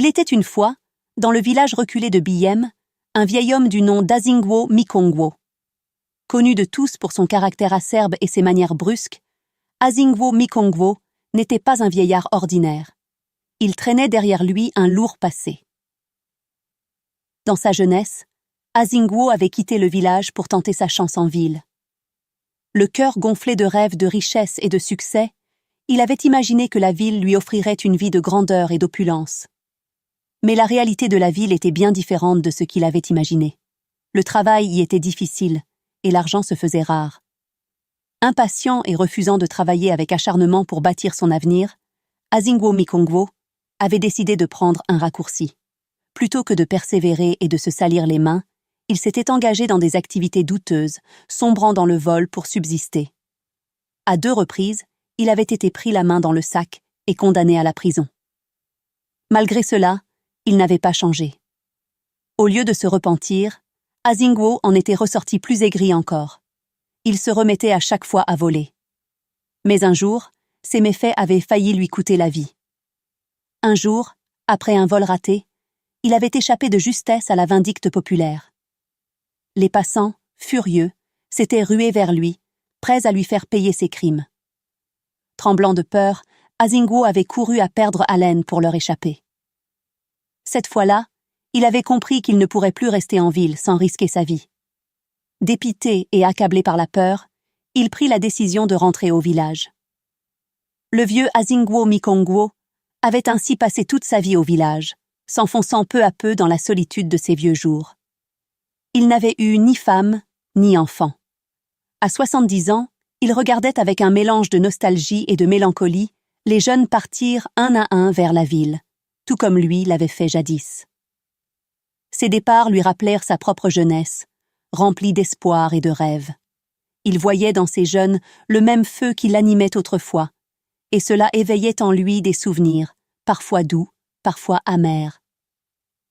Il était une fois, dans le village reculé de Biyem, un vieil homme du nom d'Azingwo Mikongwo. Connu de tous pour son caractère acerbe et ses manières brusques, Azingwo Mikongwo n'était pas un vieillard ordinaire. Il traînait derrière lui un lourd passé. Dans sa jeunesse, Azingwo avait quitté le village pour tenter sa chance en ville. Le cœur gonflé de rêves de richesse et de succès, il avait imaginé que la ville lui offrirait une vie de grandeur et d'opulence. Mais la réalité de la ville était bien différente de ce qu'il avait imaginé. Le travail y était difficile, et l'argent se faisait rare. Impatient et refusant de travailler avec acharnement pour bâtir son avenir, Azingwo Mikongwo avait décidé de prendre un raccourci. Plutôt que de persévérer et de se salir les mains, il s'était engagé dans des activités douteuses, sombrant dans le vol pour subsister. À 2 reprises, il avait été pris la main dans le sac et condamné à la prison. Malgré cela, il n'avait pas changé. Au lieu de se repentir, Azingwo en était ressorti plus aigri encore. Il se remettait à chaque fois à voler. Mais un jour, ses méfaits avaient failli lui coûter la vie. Un jour, après un vol raté, il avait échappé de justesse à la vindicte populaire. Les passants, furieux, s'étaient rués vers lui, prêts à lui faire payer ses crimes. Tremblant de peur, Azingwo avait couru à perdre haleine pour leur échapper. Cette fois-là, il avait compris qu'il ne pourrait plus rester en ville sans risquer sa vie. Dépité et accablé par la peur, il prit la décision de rentrer au village. Le vieux Azingwo Mikongwo avait ainsi passé toute sa vie au village, s'enfonçant peu à peu dans la solitude de ses vieux jours. Il n'avait eu ni femme, ni enfant. À 70 ans, il regardait avec un mélange de nostalgie et de mélancolie les jeunes partir un à un vers la ville, tout comme lui l'avait fait jadis. Ces départs lui rappelèrent sa propre jeunesse, remplie d'espoir et de rêves. Il voyait dans ces jeunes le même feu qui l'animait autrefois, et cela éveillait en lui des souvenirs, parfois doux, parfois amers.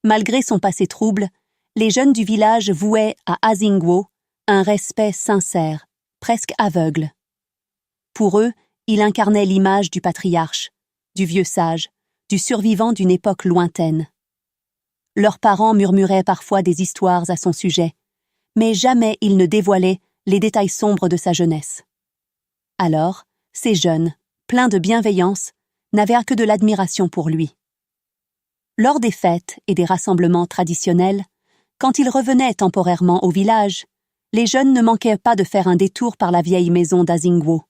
Malgré son passé trouble, les jeunes du village vouaient à Azingwo un respect sincère, presque aveugle. Pour eux, il incarnait l'image du patriarche, du vieux sage, du survivant d'une époque lointaine. Leurs parents murmuraient parfois des histoires à son sujet, mais jamais ils ne dévoilaient les détails sombres de sa jeunesse. Alors, ces jeunes, pleins de bienveillance, n'avaient que de l'admiration pour lui. Lors des fêtes et des rassemblements traditionnels, quand ils revenaient temporairement au village, les jeunes ne manquaient pas de faire un détour par la vieille maison d'Azingwo.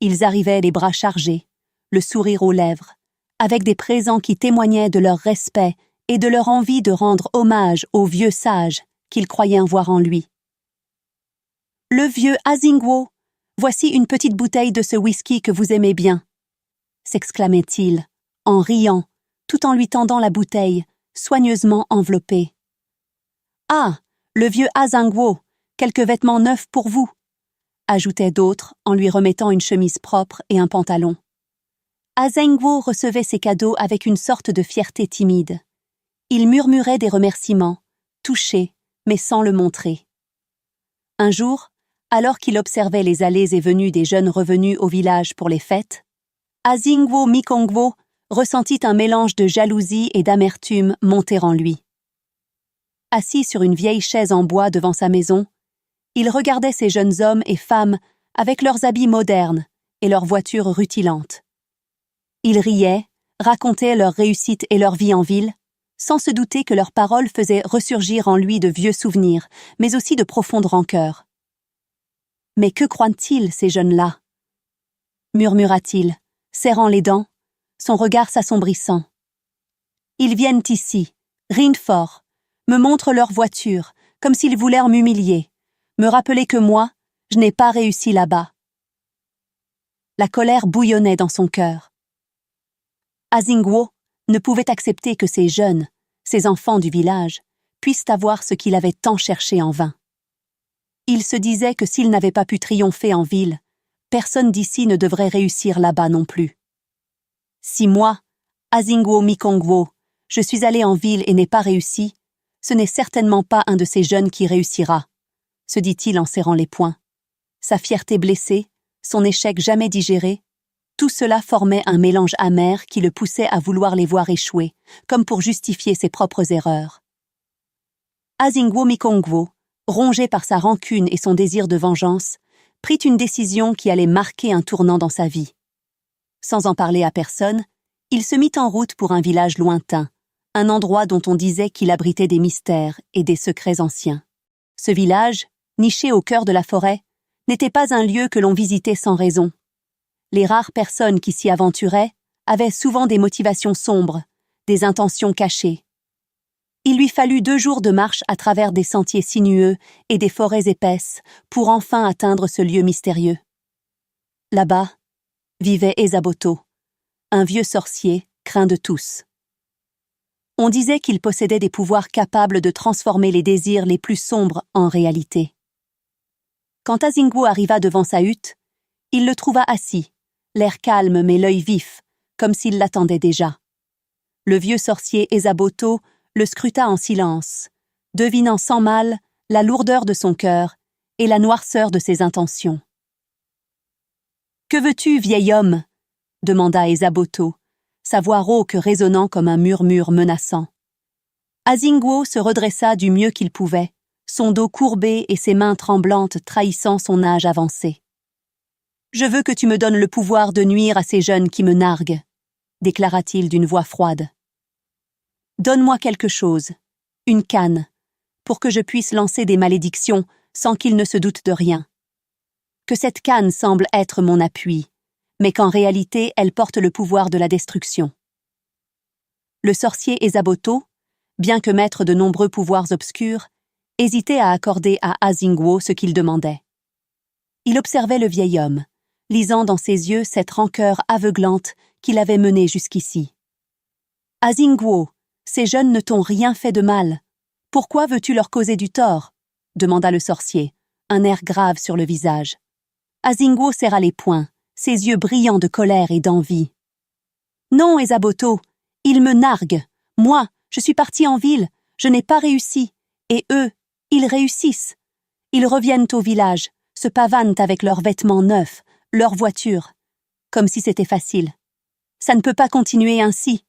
Ils arrivaient les bras chargés, le sourire aux lèvres, avec des présents qui témoignaient de leur respect et de leur envie de rendre hommage au vieux sage qu'ils croyaient voir en lui. « Le vieux Azingwo, voici une petite bouteille de ce whisky que vous aimez bien », s'exclamait-il, en riant, tout en lui tendant la bouteille, soigneusement enveloppée. « Ah, le vieux Azingwo, quelques vêtements neufs pour vous », ajoutaient d'autres en lui remettant une chemise propre et un pantalon. Azingwo recevait ces cadeaux avec une sorte de fierté timide. Il murmurait des remerciements, touché, mais sans le montrer. Un jour, alors qu'il observait les allées et venues des jeunes revenus au village pour les fêtes, Azingwo Mikongwo ressentit un mélange de jalousie et d'amertume monter en lui. Assis sur une vieille chaise en bois devant sa maison, il regardait ces jeunes hommes et femmes avec leurs habits modernes et leurs voitures rutilantes. Il riait, racontait leur réussite et leur vie en ville, sans se douter que leurs paroles faisaient ressurgir en lui de vieux souvenirs, mais aussi de profondes rancœurs. « Mais que croient-ils, ces jeunes-là » murmura-t-il, serrant les dents, son regard s'assombrissant. « Ils viennent ici, rient fort, me montrent leur voiture, comme s'ils voulaient m'humilier, me rappeler que moi, je n'ai pas réussi là-bas. » La colère bouillonnait dans son cœur. Azingwo ne pouvait accepter que ces jeunes, ces enfants du village, puissent avoir ce qu'il avait tant cherché en vain. Il se disait que s'il n'avait pas pu triompher en ville, personne d'ici ne devrait réussir là-bas non plus. Si moi, Azingwo Mikongwo, je suis allé en ville et n'ai pas réussi, ce n'est certainement pas un de ces jeunes qui réussira, se dit-il en serrant les poings. Sa fierté blessée, son échec jamais digéré, Tout cela formait un mélange amer qui le poussait à vouloir les voir échouer, comme pour justifier ses propres erreurs. Azingwo Mikongwo, rongé par sa rancune et son désir de vengeance, prit une décision qui allait marquer un tournant dans sa vie. Sans en parler à personne, il se mit en route pour un village lointain, un endroit dont on disait qu'il abritait des mystères et des secrets anciens. Ce village, niché au cœur de la forêt, n'était pas un lieu que l'on visitait sans raison. Les rares personnes qui s'y aventuraient avaient souvent des motivations sombres, des intentions cachées. Il lui fallut 2 jours de marche à travers des sentiers sinueux et des forêts épaisses pour enfin atteindre ce lieu mystérieux. Là-bas vivait Esaboto, un vieux sorcier craint de tous. On disait qu'il possédait des pouvoirs capables de transformer les désirs les plus sombres en réalité. Quand Azingwo arriva devant sa hutte, il le trouva assis, l'air calme mais l'œil vif, comme s'il l'attendait déjà. Le vieux sorcier Esaboto le scruta en silence, devinant sans mal la lourdeur de son cœur et la noirceur de ses intentions. « Que veux-tu, vieil homme » demanda Esaboto, sa voix rauque résonnant comme un murmure menaçant. Azingwo se redressa du mieux qu'il pouvait, son dos courbé et ses mains tremblantes trahissant son âge avancé. « Je veux que tu me donnes le pouvoir de nuire à ces jeunes qui me narguent, » déclara-t-il d'une voix froide. « Donne-moi quelque chose, une canne, pour que je puisse lancer des malédictions sans qu'ils ne se doutent de rien. Que cette canne semble être mon appui, mais qu'en réalité elle porte le pouvoir de la destruction. » Le sorcier Esaboto, bien que maître de nombreux pouvoirs obscurs, hésitait à accorder à Azingwo ce qu'il demandait. Il observait le vieil homme, lisant dans ses yeux cette rancœur aveuglante qui l'avait mené jusqu'ici. « Azingwo, ces jeunes ne t'ont rien fait de mal. Pourquoi veux-tu leur causer du tort ?» demanda le sorcier, un air grave sur le visage. Azingwo serra les poings, ses yeux brillants de colère et d'envie. « Non, Esaboto, ils me narguent. Moi, je suis parti en ville, je n'ai pas réussi. Et eux, ils réussissent. Ils reviennent au village, se pavanent avec leurs vêtements neufs, leurs voitures. Comme si c'était facile. Ça ne peut pas continuer ainsi. »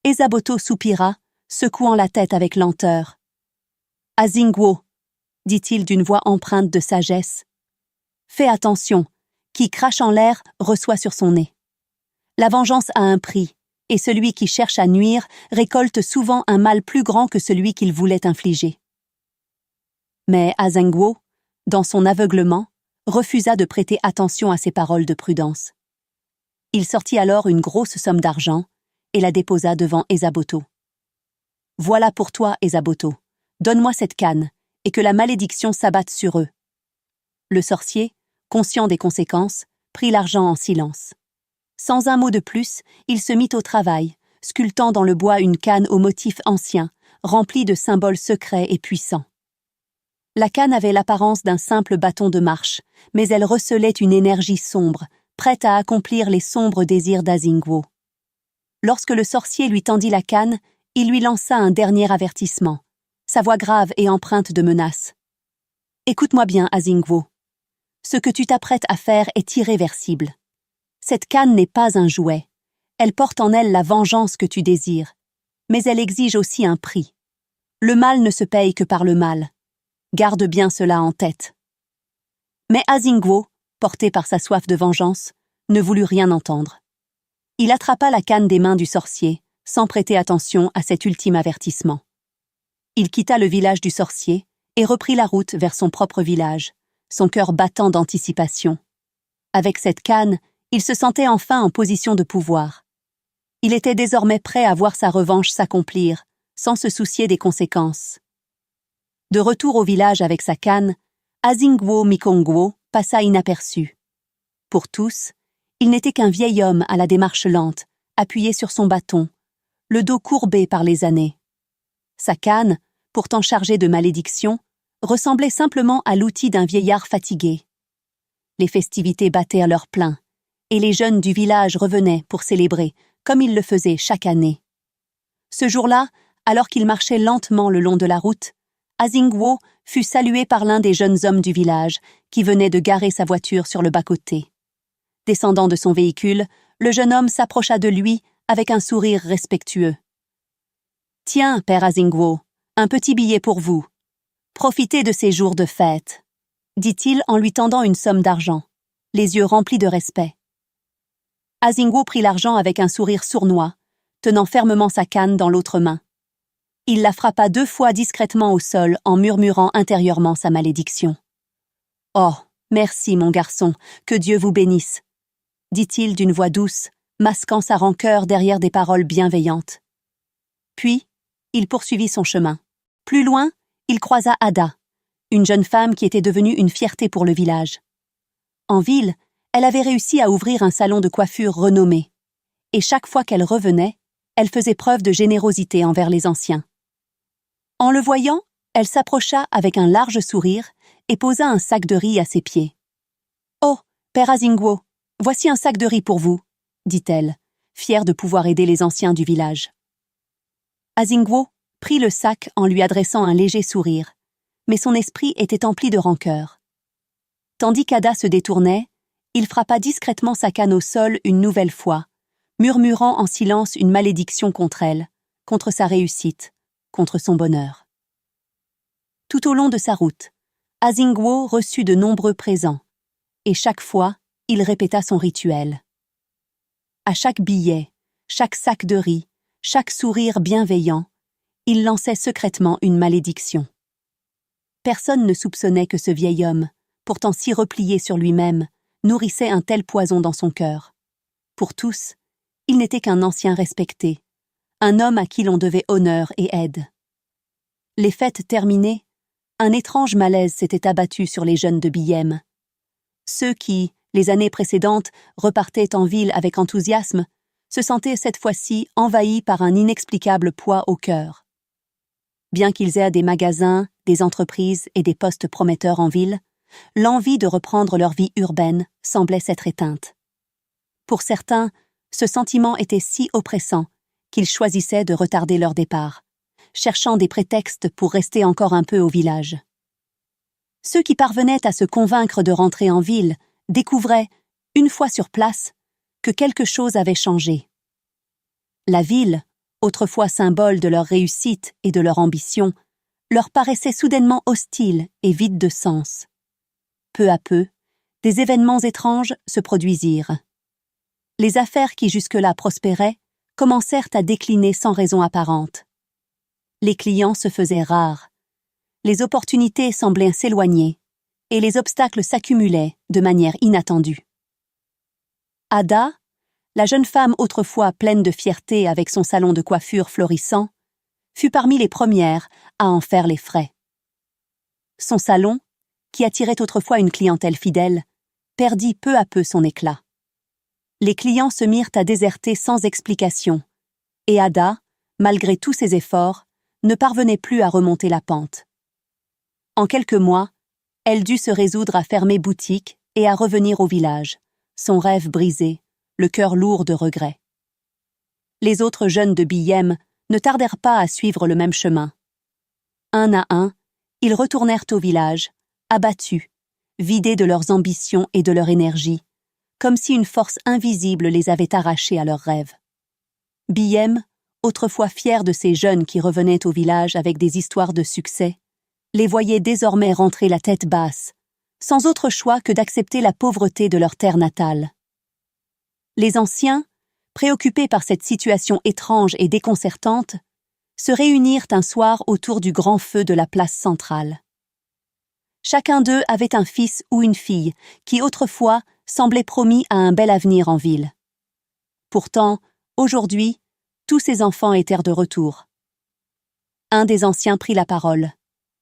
Esaboto soupira, secouant la tête avec lenteur. « Azingwo, » dit-il d'une voix empreinte de sagesse. « Fais attention, qui crache en l'air reçoit sur son nez. La vengeance a un prix, et celui qui cherche à nuire récolte souvent un mal plus grand que celui qu'il voulait infliger. » Mais Azingwo, dans son aveuglement, refusa de prêter attention à ces paroles de prudence. Il sortit alors une grosse somme d'argent et la déposa devant Esaboto. « Voilà pour toi, Esaboto. Donne-moi cette canne, et que la malédiction s'abatte sur eux. » Le sorcier, conscient des conséquences, prit l'argent en silence. Sans un mot de plus, il se mit au travail, sculptant dans le bois une canne au motif ancien, remplie de symboles secrets et puissants. La canne avait l'apparence d'un simple bâton de marche, mais elle recelait une énergie sombre, prête à accomplir les sombres désirs d'Azingwo. Lorsque le sorcier lui tendit la canne, il lui lança un dernier avertissement, sa voix grave et empreinte de menace. « Écoute-moi bien, Azingwo. Ce que tu t'apprêtes à faire est irréversible. Cette canne n'est pas un jouet. Elle porte en elle la vengeance que tu désires. Mais elle exige aussi un prix. Le mal ne se paye que par le mal. Garde bien cela en tête. » Mais Azingwo, porté par sa soif de vengeance, ne voulut rien entendre. Il attrapa la canne des mains du sorcier, sans prêter attention à cet ultime avertissement. Il quitta le village du sorcier et reprit la route vers son propre village, son cœur battant d'anticipation. Avec cette canne, il se sentait enfin en position de pouvoir. Il était désormais prêt à voir sa revanche s'accomplir, sans se soucier des conséquences. De retour au village avec sa canne, Azingwo Mikongwo passa inaperçu. Pour tous, il n'était qu'un vieil homme à la démarche lente, appuyé sur son bâton, le dos courbé par les années. Sa canne, pourtant chargée de malédictions, ressemblait simplement à l'outil d'un vieillard fatigué. Les festivités battaient à leur plein, et les jeunes du village revenaient pour célébrer, comme ils le faisaient chaque année. Ce jour-là, alors qu'il marchait lentement le long de la route, Azingwo fut salué par l'un des jeunes hommes du village, qui venait de garer sa voiture sur le bas-côté. Descendant de son véhicule, le jeune homme s'approcha de lui avec un sourire respectueux. « Tiens, père Asingwo, un petit billet pour vous. Profitez de ces jours de fête, » dit-il en lui tendant une somme d'argent, les yeux remplis de respect. Asingwo prit l'argent avec un sourire sournois, tenant fermement sa canne dans l'autre main. Il la frappa 2 fois discrètement au sol en murmurant intérieurement sa malédiction. « Oh, merci mon garçon, que Dieu vous bénisse », dit-il d'une voix douce, masquant sa rancœur derrière des paroles bienveillantes. Puis, il poursuivit son chemin. Plus loin, il croisa Ada, une jeune femme qui était devenue une fierté pour le village. En ville, elle avait réussi à ouvrir un salon de coiffure renommé, et chaque fois qu'elle revenait, elle faisait preuve de générosité envers les anciens. En le voyant, elle s'approcha avec un large sourire et posa un sac de riz à ses pieds. « Oh, père Asingwo, voici un sac de riz pour vous, » dit-elle, fière de pouvoir aider les anciens du village. Asingwo prit le sac en lui adressant un léger sourire, mais son esprit était empli de rancœur. Tandis qu'Ada se détournait, il frappa discrètement sa canne au sol une nouvelle fois, murmurant en silence une malédiction contre elle, contre sa réussite, contre son bonheur. Tout au long de sa route, Asingwo reçut de nombreux présents, et chaque fois, il répéta son rituel. À chaque billet, chaque sac de riz, chaque sourire bienveillant, il lançait secrètement une malédiction. Personne ne soupçonnait que ce vieil homme, pourtant si replié sur lui-même, nourrissait un tel poison dans son cœur. Pour tous, il n'était qu'un ancien respecté, un homme à qui l'on devait honneur et aide. Les fêtes terminées, un étrange malaise s'était abattu sur les jeunes de Biyem. Ceux qui, les années précédentes, repartaient en ville avec enthousiasme, se sentaient cette fois-ci envahis par un inexplicable poids au cœur. Bien qu'ils aient des magasins, des entreprises et des postes prometteurs en ville, l'envie de reprendre leur vie urbaine semblait s'être éteinte. Pour certains, ce sentiment était si oppressant qu'ils choisissaient de retarder leur départ, cherchant des prétextes pour rester encore un peu au village. Ceux qui parvenaient à se convaincre de rentrer en ville découvraient, une fois sur place, que quelque chose avait changé. La ville, autrefois symbole de leur réussite et de leur ambition, leur paraissait soudainement hostile et vide de sens. Peu à peu, des événements étranges se produisirent. Les affaires qui jusque-là prospéraient commencèrent à décliner sans raison apparente. Les clients se faisaient rares, les opportunités semblaient s'éloigner, et les obstacles s'accumulaient de manière inattendue. Ada, la jeune femme autrefois pleine de fierté avec son salon de coiffure florissant, fut parmi les premières à en faire les frais. Son salon, qui attirait autrefois une clientèle fidèle, perdit peu à peu son éclat. Les clients se mirent à déserter sans explication, et Ada, malgré tous ses efforts, ne parvenait plus à remonter la pente. En quelques mois, elle dut se résoudre à fermer boutique et à revenir au village, son rêve brisé, le cœur lourd de regrets. Les autres jeunes de Biyem ne tardèrent pas à suivre le même chemin. Un à un, ils retournèrent au village, abattus, vidés de leurs ambitions et de leur énergie, comme si une force invisible les avait arrachés à leurs rêves. Biyem, autrefois fier de ces jeunes qui revenaient au village avec des histoires de succès, les voyait désormais rentrer la tête basse, sans autre choix que d'accepter la pauvreté de leur terre natale. Les anciens, préoccupés par cette situation étrange et déconcertante, se réunirent un soir autour du grand feu de la place centrale. Chacun d'eux avait un fils ou une fille qui autrefois semblait promis à un bel avenir en ville. Pourtant, aujourd'hui, tous ces enfants étaient de retour. Un des anciens prit la parole.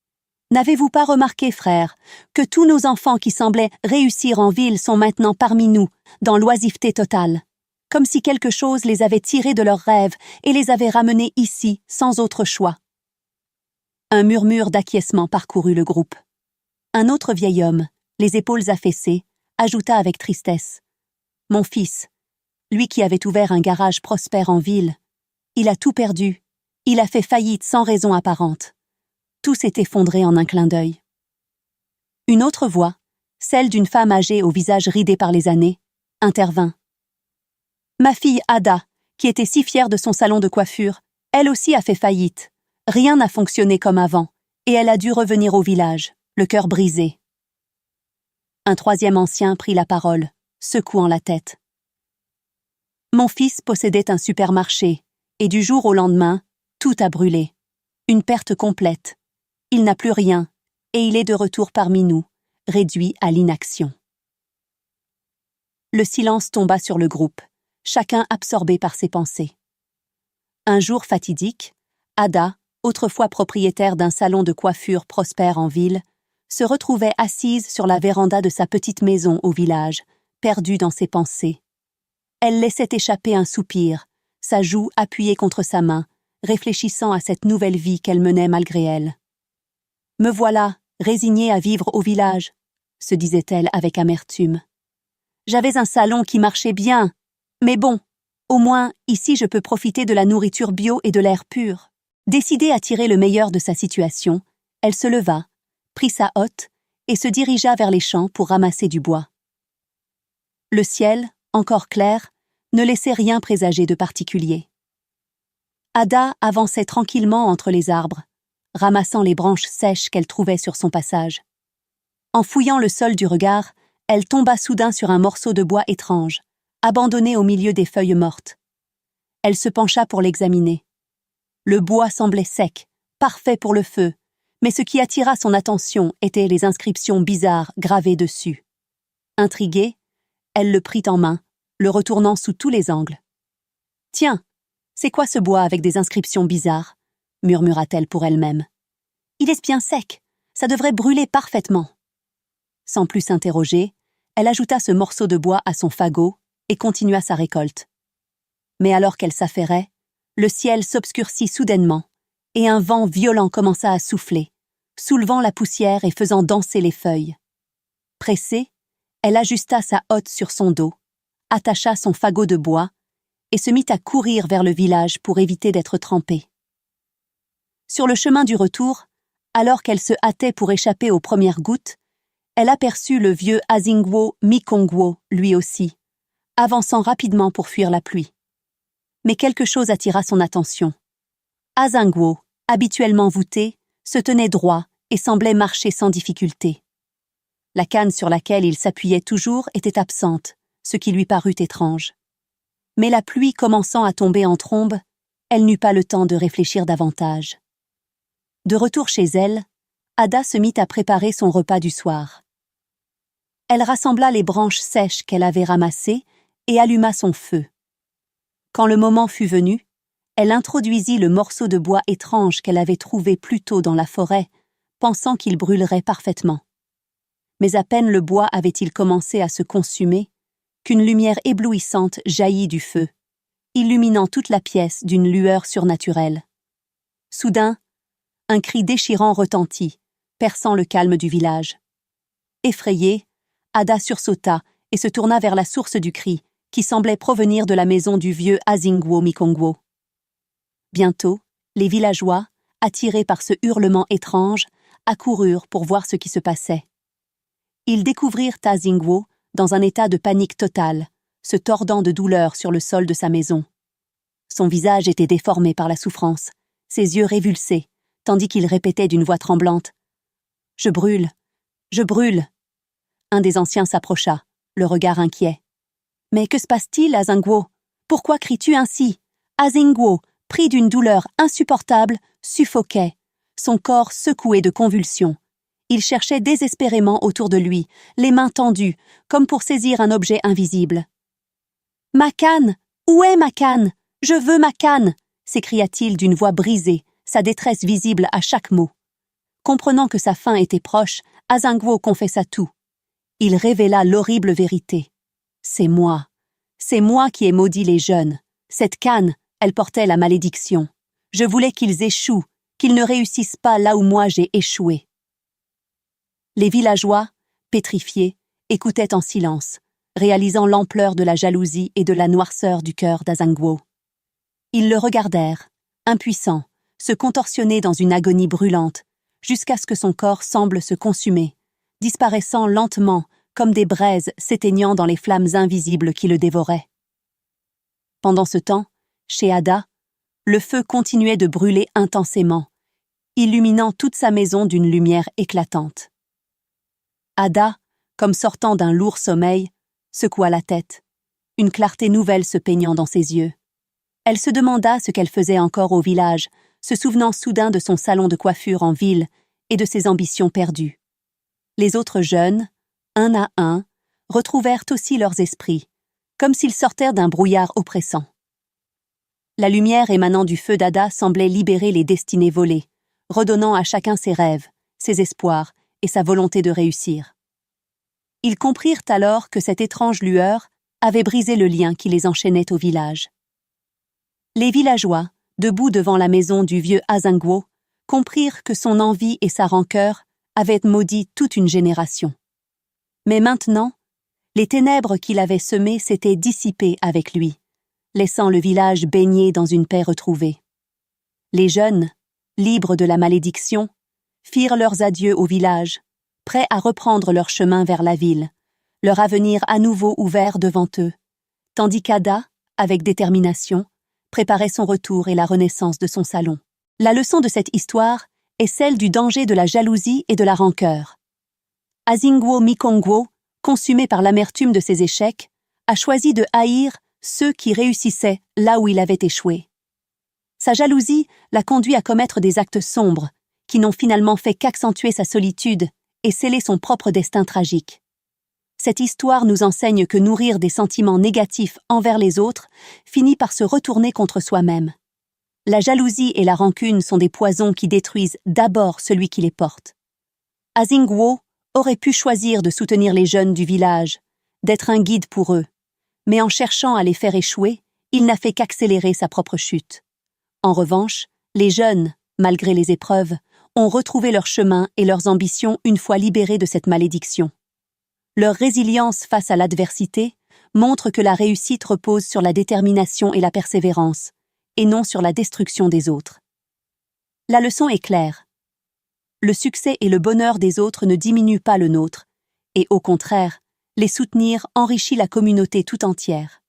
« N'avez-vous pas remarqué, frère, que tous nos enfants qui semblaient réussir en ville sont maintenant parmi nous, dans l'oisiveté totale, comme si quelque chose les avait tirés de leurs rêves et les avait ramenés ici, sans autre choix. » Un murmure d'acquiescement parcourut le groupe. Un autre vieil homme, les épaules affaissées, ajouta avec tristesse. « Mon fils, lui qui avait ouvert un garage prospère en ville, il a tout perdu, il a fait faillite sans raison apparente. Tout s'est effondré en un clin d'œil. » Une autre voix, celle d'une femme âgée au visage ridé par les années, intervint. Ma fille Ada, qui était si fière de son salon de coiffure, elle aussi a fait faillite. Rien n'a fonctionné comme avant, et elle a dû revenir au village, le cœur brisé. Un troisième ancien prit la parole, secouant la tête. Mon fils possédait un supermarché, et du jour au lendemain, tout a brûlé. Une perte complète. Il n'a plus rien, et il est de retour parmi nous, réduit à l'inaction. Le silence tomba sur le groupe, chacun absorbé par ses pensées. Un jour fatidique, Ada, autrefois propriétaire d'un salon de coiffure prospère en ville, se retrouvait assise sur la véranda de sa petite maison au village, perdue dans ses pensées. Elle laissait échapper un soupir, sa joue appuyée contre sa main, réfléchissant à cette nouvelle vie qu'elle menait malgré elle. « Me voilà, résignée à vivre au village », se disait-elle avec amertume. « J'avais un salon qui marchait bien, mais bon, au moins, ici je peux profiter de la nourriture bio et de l'air pur. » Décidée à tirer le meilleur de sa situation, elle se leva, prit sa hotte et se dirigea vers les champs pour ramasser du bois. Le ciel, encore clair, ne laissait rien présager de particulier. Ada avançait tranquillement entre les arbres, ramassant les branches sèches qu'elle trouvait sur son passage. En fouillant le sol du regard, elle tomba soudain sur un morceau de bois étrange, abandonné au milieu des feuilles mortes. Elle se pencha pour l'examiner. Le bois semblait sec, parfait pour le feu, mais ce qui attira son attention étaient les inscriptions bizarres gravées dessus. Intriguée, elle le prit en main, le retournant sous tous les angles. « Tiens, c'est quoi ce bois avec des inscriptions bizarres ?» murmura-t-elle pour elle-même. « Il est bien sec, ça devrait brûler parfaitement. » Sans plus s'interroger, elle ajouta ce morceau de bois à son fagot et continua sa récolte. Mais alors qu'elle s'affairait, le ciel s'obscurcit soudainement, et un vent violent commença à souffler, soulevant la poussière et faisant danser les feuilles. Pressée, elle ajusta sa hotte sur son dos, attacha son fagot de bois, et se mit à courir vers le village pour éviter d'être trempée. Sur le chemin du retour, alors qu'elle se hâtait pour échapper aux premières gouttes, elle aperçut le vieux Azingwo Mikongwo, lui aussi, avançant rapidement pour fuir la pluie. Mais quelque chose attira son attention. Azingwo, habituellement voûté, se tenait droit et semblait marcher sans difficulté. La canne sur laquelle il s'appuyait toujours était absente, ce qui lui parut étrange. Mais la pluie commençant à tomber en trombe, elle n'eut pas le temps de réfléchir davantage. De retour chez elle, Ada se mit à préparer son repas du soir. Elle rassembla les branches sèches qu'elle avait ramassées et alluma son feu. Quand le moment fut venu, elle introduisit le morceau de bois étrange qu'elle avait trouvé plus tôt dans la forêt, pensant qu'il brûlerait parfaitement. Mais à peine le bois avait-il commencé à se consumer, qu'une lumière éblouissante jaillit du feu, illuminant toute la pièce d'une lueur surnaturelle. Soudain, un cri déchirant retentit, perçant le calme du village. Effrayée, Ada sursauta et se tourna vers la source du cri, qui semblait provenir de la maison du vieux Azingwo Mikongwo. Bientôt, les villageois, attirés par ce hurlement étrange, accoururent pour voir ce qui se passait. Ils découvrirent Azingwo dans un état de panique totale, se tordant de douleur sur le sol de sa maison. Son visage était déformé par la souffrance, ses yeux révulsés, tandis qu'il répétait d'une voix tremblante « Je brûle, je brûle !» Un des anciens s'approcha, le regard inquiet. « Mais que se passe-t-il, Azingwo? Pourquoi cries-tu ainsi ?» Azingwo, pris d'une douleur insupportable, suffoquait, son corps secoué de convulsions. Il cherchait désespérément autour de lui, les mains tendues, comme pour saisir un objet invisible. « Ma canne! Où est ma canne? Je veux ma canne !» s'écria-t-il d'une voix brisée, sa détresse visible à chaque mot. Comprenant que sa fin était proche, Azingwo confessa tout. Il révéla l'horrible vérité. « C'est moi qui ai maudit les jeunes. Cette canne, elle portait la malédiction. Je voulais qu'ils échouent, qu'ils ne réussissent pas là où moi j'ai échoué. » Les villageois, pétrifiés, écoutaient en silence, réalisant l'ampleur de la jalousie et de la noirceur du cœur d'Azingwo. Ils le regardèrent, impuissants, se contorsionner dans une agonie brûlante, jusqu'à ce que son corps semble se consumer, disparaissant lentement comme des braises s'éteignant dans les flammes invisibles qui le dévoraient. Pendant ce temps, chez Ada, le feu continuait de brûler intensément, illuminant toute sa maison d'une lumière éclatante. Ada, comme sortant d'un lourd sommeil, secoua la tête, une clarté nouvelle se peignant dans ses yeux. Elle se demanda ce qu'elle faisait encore au village, se souvenant soudain de son salon de coiffure en ville et de ses ambitions perdues. Les autres jeunes, un à un, retrouvèrent aussi leurs esprits, comme s'ils sortaient d'un brouillard oppressant. La lumière émanant du feu d'Ada semblait libérer les destinées volées, redonnant à chacun ses rêves, ses espoirs et sa volonté de réussir. Ils comprirent alors que cette étrange lueur avait brisé le lien qui les enchaînait au village. Les villageois, debout devant la maison du vieux Azingwo, comprirent que son envie et sa rancœur avaient maudit toute une génération. Mais maintenant, les ténèbres qu'il avait semées s'étaient dissipées avec lui, laissant le village baigné dans une paix retrouvée. Les jeunes, libres de la malédiction, firent leurs adieux au village, prêts à reprendre leur chemin vers la ville, leur avenir à nouveau ouvert devant eux, tandis qu'Ada, avec détermination, préparait son retour et la renaissance de son salon. La leçon de cette histoire est celle du danger de la jalousie et de la rancœur. Azingwo Mikongwo, consumé par l'amertume de ses échecs, a choisi de haïr ceux qui réussissaient là où il avait échoué. Sa jalousie l'a conduit à commettre des actes sombres, qui n'ont finalement fait qu'accentuer sa solitude et sceller son propre destin tragique. Cette histoire nous enseigne que nourrir des sentiments négatifs envers les autres finit par se retourner contre soi-même. La jalousie et la rancune sont des poisons qui détruisent d'abord celui qui les porte. Azingwo aurait pu choisir de soutenir les jeunes du village, d'être un guide pour eux, mais en cherchant à les faire échouer, il n'a fait qu'accélérer sa propre chute. En revanche, les jeunes, malgré les épreuves, ont retrouvé leur chemin et leurs ambitions une fois libérés de cette malédiction. Leur résilience face à l'adversité montre que la réussite repose sur la détermination et la persévérance, et non sur la destruction des autres. La leçon est claire. Le succès et le bonheur des autres ne diminuent pas le nôtre, et au contraire, les soutenir enrichit la communauté tout entière.